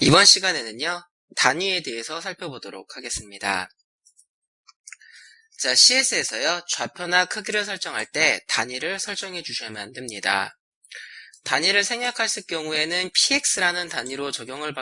이번 시간에는요, 단위에 대해서 살펴보도록 하겠습니다. 자, CS에서요, 좌표나 크기를 설정할 때 단위를 설정해 주셔야만 됩니다. 단위를 생략했을 경우에는 px라는 단위로 적용을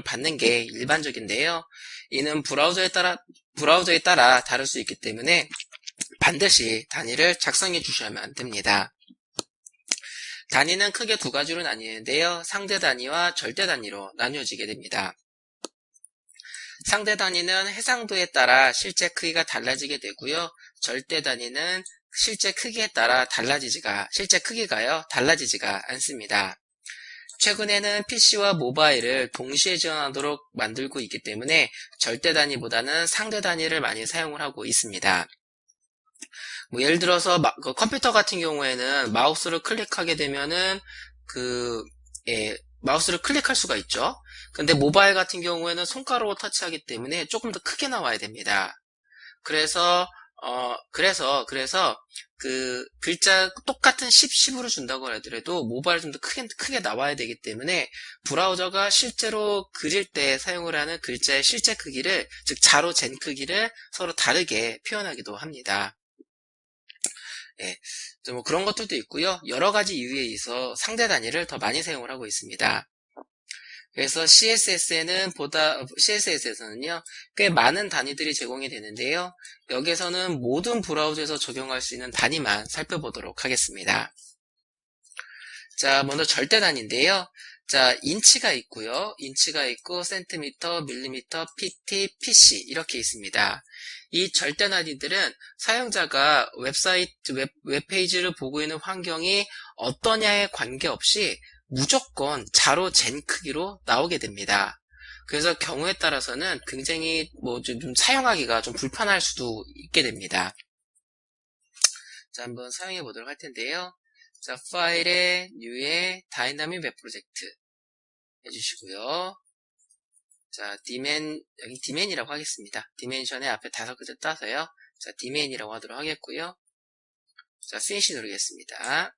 받는 게 일반적인데요. 이는 브라우저에 따라 다를 수 있기 때문에 반드시 단위를 작성해 주셔야만 됩니다. 단위는 크게 두 가지로 나뉘는데요. 상대 단위와 절대 단위로 나뉘어지게 됩니다. 상대 단위는 해상도에 따라 실제 크기가 달라지게 되고요. 절대 단위는 실제 크기에 따라 실제 크기가요, 달라지지가 않습니다. 최근에는 PC와 모바일을 동시에 지원하도록 만들고 있기 때문에 절대 단위보다는 상대 단위를 많이 사용을 하고 있습니다. 예를 들어서 컴퓨터 같은 경우에는 마우스를 클릭하게 되면은 마우스를 클릭할 수가 있죠. 근데 모바일 같은 경우에는 손가락으로 터치하기 때문에 조금 더 크게 나와야 됩니다. 그래서 글자 똑같은 10으로 준다고 하더라도 모바일 좀 더 크게 나와야 되기 때문에 브라우저가 실제로 그릴 때 사용을 하는 글자의 실제 크기를, 즉 자로 잰 크기를 서로 다르게 표현하기도 합니다. 예, 그런 것들도 있고요. 여러 가지 이유에 의해서 상대 단위를 더 많이 사용을 하고 있습니다. 그래서 CSS에서는요, 꽤 많은 단위들이 제공이 되는데요. 여기서는 모든 브라우저에서 적용할 수 있는 단위만 살펴보도록 하겠습니다. 자, 먼저 절대 단위인데요. 자, 인치가 있고요. 인치가 있고, 센티미터, 밀리미터, PT, PC 이렇게 있습니다. 이 절대 단위들은 사용자가 웹페이지를 보고 있는 환경이 어떠냐에 관계없이 무조건 자로 잰 크기로 나오게 됩니다. 그래서 경우에 따라서는 굉장히 좀 사용하기가 좀 불편할 수도 있게 됩니다. 자, 한번 사용해 보도록 할 텐데요. 자, 파일에 New에 다이나믹 웹 프로젝트 해주시고요. 자, 여기 디멘이라고 하겠습니다. 디멘션에 앞에 5글자 따서요. 자, 디멘이라고 하도록 하겠고요. 자, 피니시 누르겠습니다.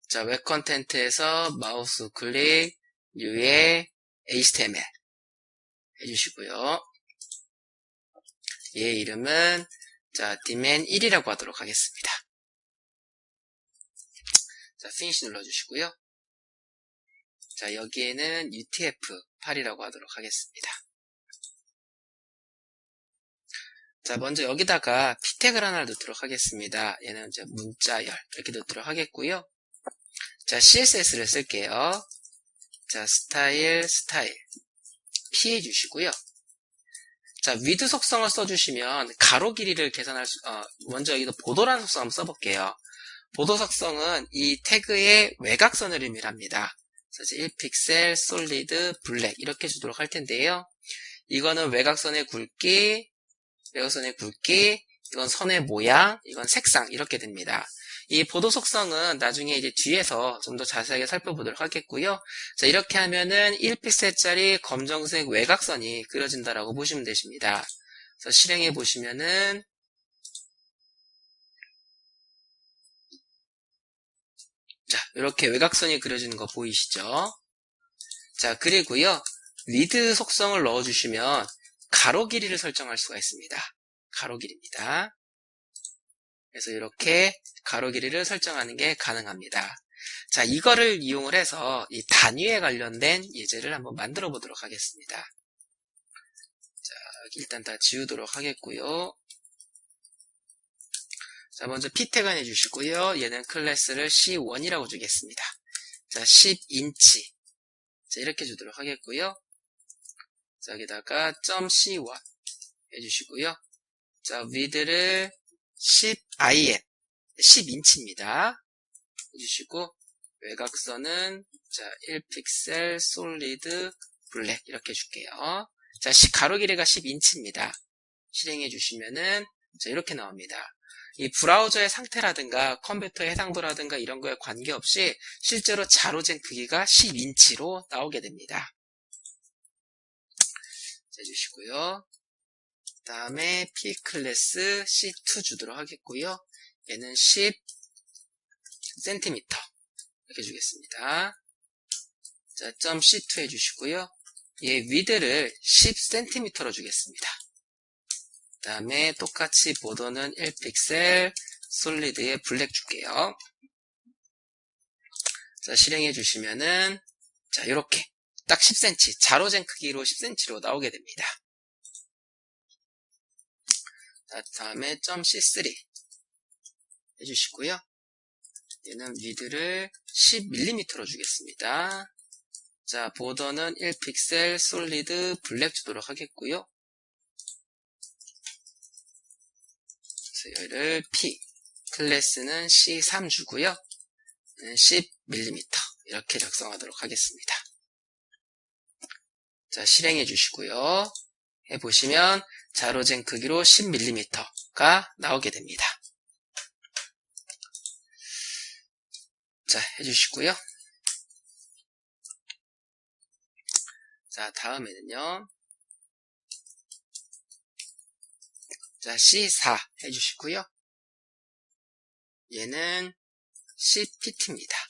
자, 웹 컨텐트에서 마우스 클릭, New에 HTML 해주시고요. 얘의 이름은 자, 디멘 1이라고 하도록 하겠습니다. 자, 피니시 눌러주시고요. 자, 여기에는 UTF-8이라고 하도록 하겠습니다. 자, 먼저 여기다가 p 태그를 하나 넣도록 하겠습니다. 얘는 이제 문자열 이렇게 넣도록 하겠고요. 자, CSS를 쓸게요. 자, 스타일 P 해주시고요. 자, 위드 속성을 써주시면 가로 길이를 먼저 여기다 보도라는 속성 한번 써볼게요. 보도 속성은 이 태그의 외곽선을 의미합니다. 그래서 1픽셀, 솔리드, 블랙 이렇게 주도록 할 텐데요. 이거는 외곽선의 굵기, 이건 선의 모양, 이건 색상 이렇게 됩니다. 이 보도 속성은 나중에 이제 뒤에서 좀 더 자세하게 살펴보도록 하겠고요. 자, 이렇게 하면은 1픽셀짜리 검정색 외곽선이 그려진다라고 보시면 되십니다. 그래서 실행해 보시면은 자, 이렇게 외곽선이 그려지는 거 보이시죠? 자, 그리고요. 위드 속성을 넣어주시면 가로 길이를 설정할 수가 있습니다. 가로 길이입니다. 그래서 이렇게 가로 길이를 설정하는 게 가능합니다. 자, 이거를 이용을 해서 이 단위에 관련된 예제를 한번 만들어 보도록 하겠습니다. 자, 일단 다 지우도록 하겠고요. 자, 먼저 p 태그 해주시고요. 얘는 클래스를 C1이라고 주겠습니다. 자, 10인치. 자, 이렇게 주도록 하겠고요. 자, 여기다가 .c1 해주시고요. 자, width를 10im, 10인치입니다. 해주시고, 외곽선은, 자, 1픽셀, 솔리드, 블랙, 이렇게 줄게요. 자, 가로 길이가 10인치입니다. 실행해 주시면은, 자, 이렇게 나옵니다. 이 브라우저의 상태라든가, 컴퓨터의 해상도라든가, 이런 거에 관계없이, 실제로 자로 잰 크기가 10인치로 나오게 됩니다. 자, 해주시고요. 그 다음에 P클래스 C2 주도록 하겠고요. 얘는 10cm 이렇게 주겠습니다. 자, .c2 해주시고요. 얘 위드를 10cm로 주겠습니다. 그 다음에 똑같이 보더는 1픽셀, 솔리드에 블랙 줄게요. 자, 실행해 주시면은, 자, 이렇게 딱 10cm, 자로젠 크기로 10cm로 나오게 됩니다. 자, 다음에 .c3 해주시고요. 얘는 위드를 10mm로 주겠습니다. 자, 보더는 1픽셀, 솔리드, 블랙 주도록 하겠고요. 그래서 얘를 P, 클래스는 C3 주고요. 10mm 이렇게 작성하도록 하겠습니다. 자, 실행해 주시고요. 해보시면 자로젠 크기로 10mm가 나오게 됩니다. 자, 해주시고요. 자, 다음에는요. 자, C4 해주시고요. 얘는 CPT입니다.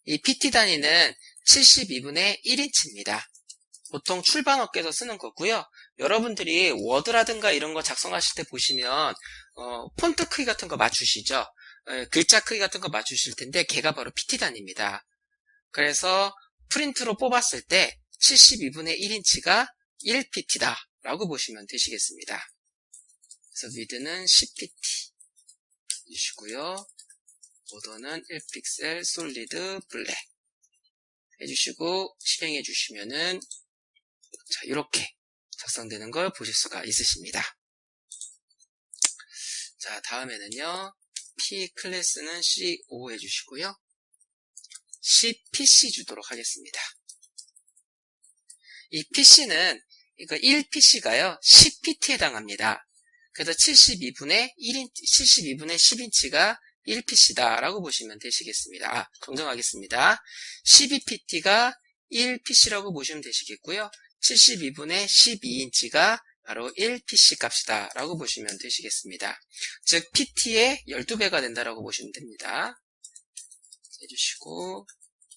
이 PT 단위는 72분의 1인치입니다. 보통 출판업계에서 쓰는 거고요. 여러분들이 워드라든가 이런 거 작성하실 때 보시면 폰트 크기 같은 거 맞추시죠? 글자 크기 같은 거 맞추실 텐데 걔가 바로 PT 단위입니다. 그래서 프린트로 뽑았을 때 72분의 1인치가 1PT다 라고 보시면 되시겠습니다. 그래서 위드는 10PT 해주시고요. 보더는 1픽셀 솔리드 블랙 해주시고 실행해 주시면은 자, 이렇게 작성되는 걸 보실 수가 있으십니다. 자, 다음에는요. P 클래스는 C5 해주시고요. CPC 주도록 하겠습니다. 이 PC는 이거 1PC가요. 10PT에 해당합니다. 그래서 72분의 10인치가 1PC다 라고 보시면 되시겠습니다. 정정하겠습니다. 12PT가 1PC라고 보시면 되시겠고요. 72분의 12인치가 바로 1PC 값이다 라고 보시면 되시겠습니다. 즉 PT의 12배가 된다라고 보시면 됩니다. 해주시고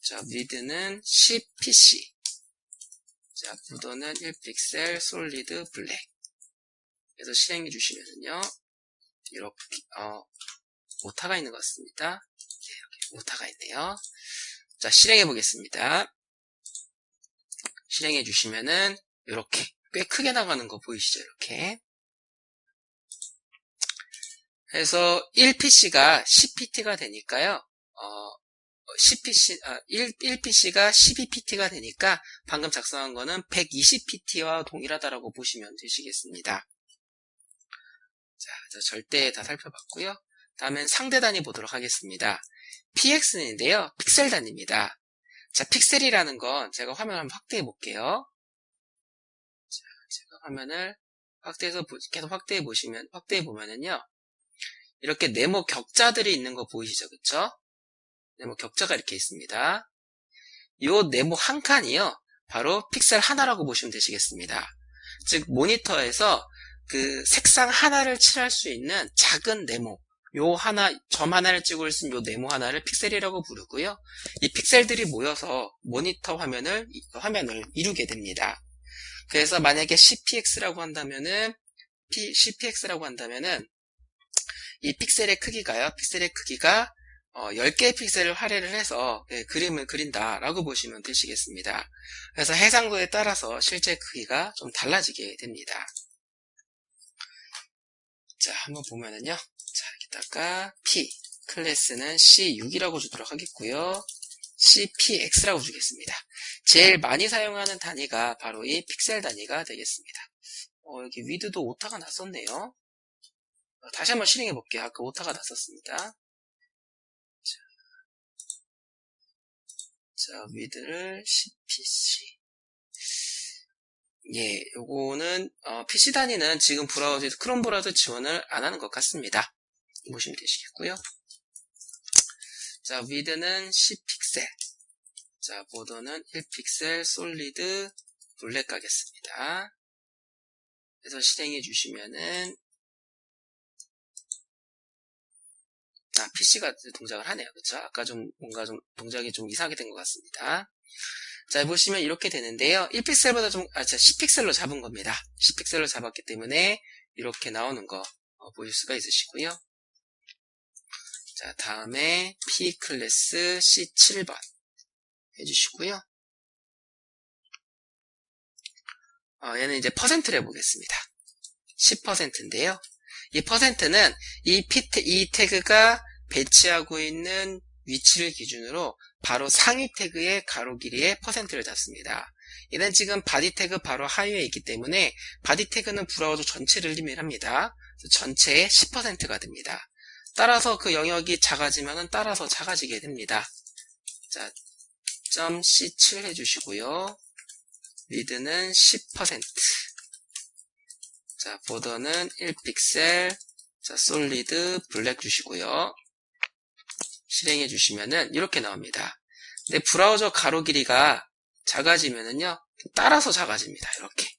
자, 위드는 10PC, 자, 보더는 1픽셀 솔리드 블랙. 그래서 실행해 주시면은요, 이렇게 오타가 있는 것 같습니다. 네, 여기 오타가 있네요. 자, 실행해 보겠습니다. 실행해 주시면은 이렇게 꽤 크게 나가는 거 보이시죠? 이렇게. 그래서 1PC가 10PT가 되니까요. 1PC가 12PT가 되니까 방금 작성한 거는 120PT와 동일하다라고 보시면 되시겠습니다. 자, 절대 다 살펴봤고요. 다음엔 상대 단위 보도록 하겠습니다. PX인데요. 픽셀 단위입니다. 자, 픽셀이라는 건 제가 화면을 한번 확대해 볼게요. 자, 제가 화면을 계속 확대해 보면은요. 이렇게 네모 격자들이 있는 거 보이시죠? 그쵸? 네모 격자가 이렇게 있습니다. 요 네모 한 칸이요. 바로 픽셀 하나라고 보시면 되시겠습니다. 즉, 모니터에서 그 색상 하나를 칠할 수 있는 작은 네모, 점 하나를 찍을 수 있는 요 네모 하나를 픽셀이라고 부르고요. 이 픽셀들이 모여서 모니터 화면을 이루게 됩니다. 그래서 만약에 CPX라고 한다면은, 이 픽셀의 크기가 10개의 픽셀을 할애를 해서 그림을 그린다라고 보시면 되시겠습니다. 그래서 해상도에 따라서 실제 크기가 좀 달라지게 됩니다. 자, 한번 보면은요. 자, 여기다가 P 클래스는 C6이라고 주도록 하겠고요. CPX라고 주겠습니다. 제일 많이 사용하는 단위가 바로 이 픽셀 단위가 되겠습니다. 여기 위드도 오타가 났었네요. 다시 한번 실행해 볼게요. 아까 오타가 났었습니다. 자, 위드를 CPC. 예, 요거는, PC 단위는 지금 브라우저에서 크롬 브라우저 지원을 안 하는 것 같습니다. 보시면 되시겠고요. 자, 위드는 10픽셀. 자, 보더는 1픽셀 솔리드 블랙 가겠습니다. 그래서 실행해 주시면은, PC가 동작을 하네요. 그쵸? 아까 좀 뭔가 좀 동작이 좀 이상하게 된 것 같습니다. 자, 보시면 이렇게 되는데요. 1픽셀보다 10픽셀로 잡은 겁니다. 10픽셀로 잡았기 때문에 이렇게 나오는 거 보실 수가 있으시고요. 자, 다음에 P 클래스 C7번 해주시고요. 얘는 이제 퍼센트를 해보겠습니다. 10%인데요. 이 퍼센트는 이 태그가 배치하고 있는 위치를 기준으로 바로 상위 태그의 가로 길이의 퍼센트를 잡습니다. 얘는 지금 바디 태그 바로 하위에 있기 때문에 바디 태그는 브라우저 전체를 의미합니다. 전체의 10%가 됩니다. 따라서 그 영역이 작아지면 따라서 작아지게 됩니다. 자, .C7 해주시고요. 위드는 10%. 자, 보더는 1픽셀. 자, 솔리드 블랙 주시고요. 실행해 주시면은 이렇게 나옵니다. 근데 브라우저 가로 길이가 작아지면은요, 따라서 작아집니다. 이렇게.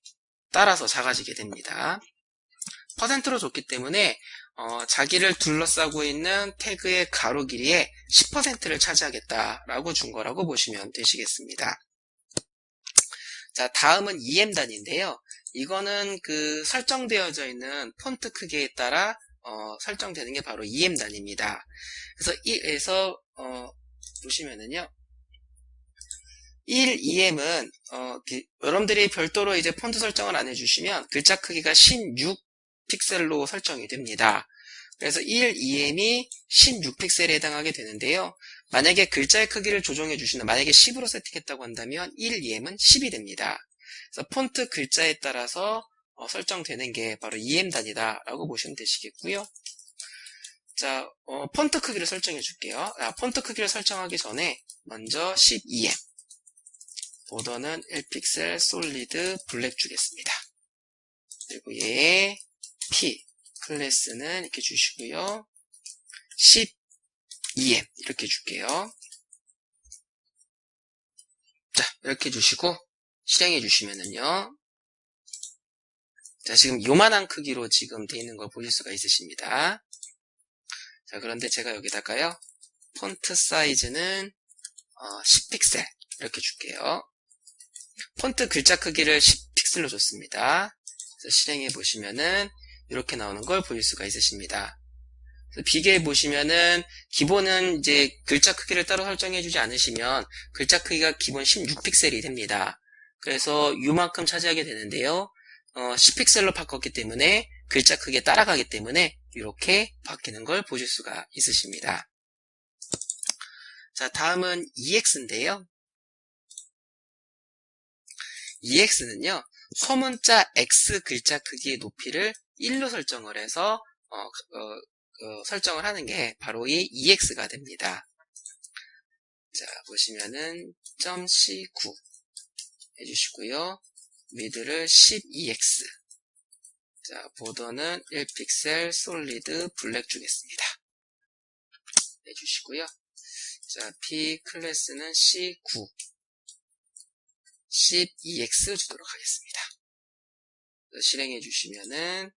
따라서 작아지게 됩니다. 퍼센트로 줬기 때문에, 자기를 둘러싸고 있는 태그의 가로 길이의 10%를 차지하겠다라고 준 거라고 보시면 되시겠습니다. 자, 다음은 EM 단위인데요. 이거는 그 설정되어져 있는 폰트 크기에 따라 설정되는 게 바로 EM 단위입니다. 그래서 보시면은요. 1EM은 여러분들이 별도로 이제 폰트 설정을 안 해주시면 글자 크기가 16픽셀로 설정이 됩니다. 그래서 1EM이 16픽셀에 해당하게 되는데요. 만약에 글자의 크기를 조정해 주시는, 만약에 10으로 세팅했다고 한다면 1EM은 10이 됩니다. 그래서 폰트 글자에 따라서 설정되는 게 바로 EM 단위다라고 보시면 되시겠고요. 자, 폰트 크기를 설정해 줄게요. 폰트 크기를 설정하기 전에 먼저 12em, 보더는 1픽셀 솔리드 블랙 주겠습니다. 그리고 얘의 P 클래스는 이렇게 주시고요. 12em 이렇게 줄게요. 자, 이렇게 주시고 실행해 주시면은요. 자, 지금 요만한 크기로 지금 되어 있는 걸 보실 수가 있으십니다. 자, 그런데 제가 여기다가요. 폰트 사이즈는 10픽셀 이렇게 줄게요. 폰트 글자 크기를 10픽셀로 줬습니다. 그래서 실행해 보시면은 이렇게 나오는 걸 보실 수가 있으십니다. 비교해 보시면은 기본은 이제 글자 크기를 따로 설정해 주지 않으시면 글자 크기가 기본 16픽셀이 됩니다. 그래서 이만큼 차지하게 되는데요. 10픽셀로 바꿨기 때문에 글자 크기에 따라가기 때문에 이렇게 바뀌는 걸 보실 수가 있으십니다. 자, 다음은 EX인데요. EX는요, 소문자 X 글자 크기의 높이를 1로 설정을 해서 설정을 하는 게 바로 이 EX가 됩니다. 자, 보시면은 .C9 해주시고요. 미드를 12X. 자, 보더는 1픽셀 솔리드 블랙 주겠습니다. 해주시고요. 자, P 클래스는 C9. 12X 주도록 하겠습니다. 실행해 주시면은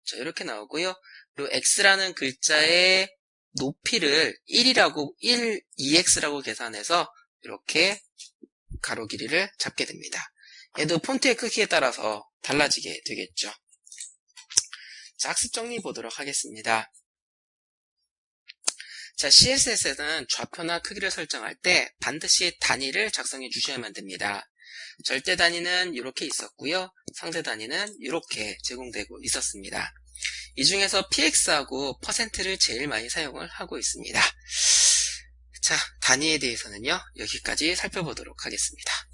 자, 이렇게 나오고요. 그리고 X라는 글자의 높이를 2X라고 계산해서 이렇게 가로 길이를 잡게 됩니다. 얘도 폰트의 크기에 따라서 달라지게 되겠죠. 자, 학습 정리 보도록 하겠습니다. 자, CSS는 좌표나 크기를 설정할 때 반드시 단위를 작성해 주셔야만 됩니다. 절대 단위는 이렇게 있었고요. 상대 단위는 이렇게 제공되고 있었습니다. 이 중에서 px하고 %를 제일 많이 사용을 하고 있습니다. 자, 단위에 대해서는요, 여기까지 살펴보도록 하겠습니다.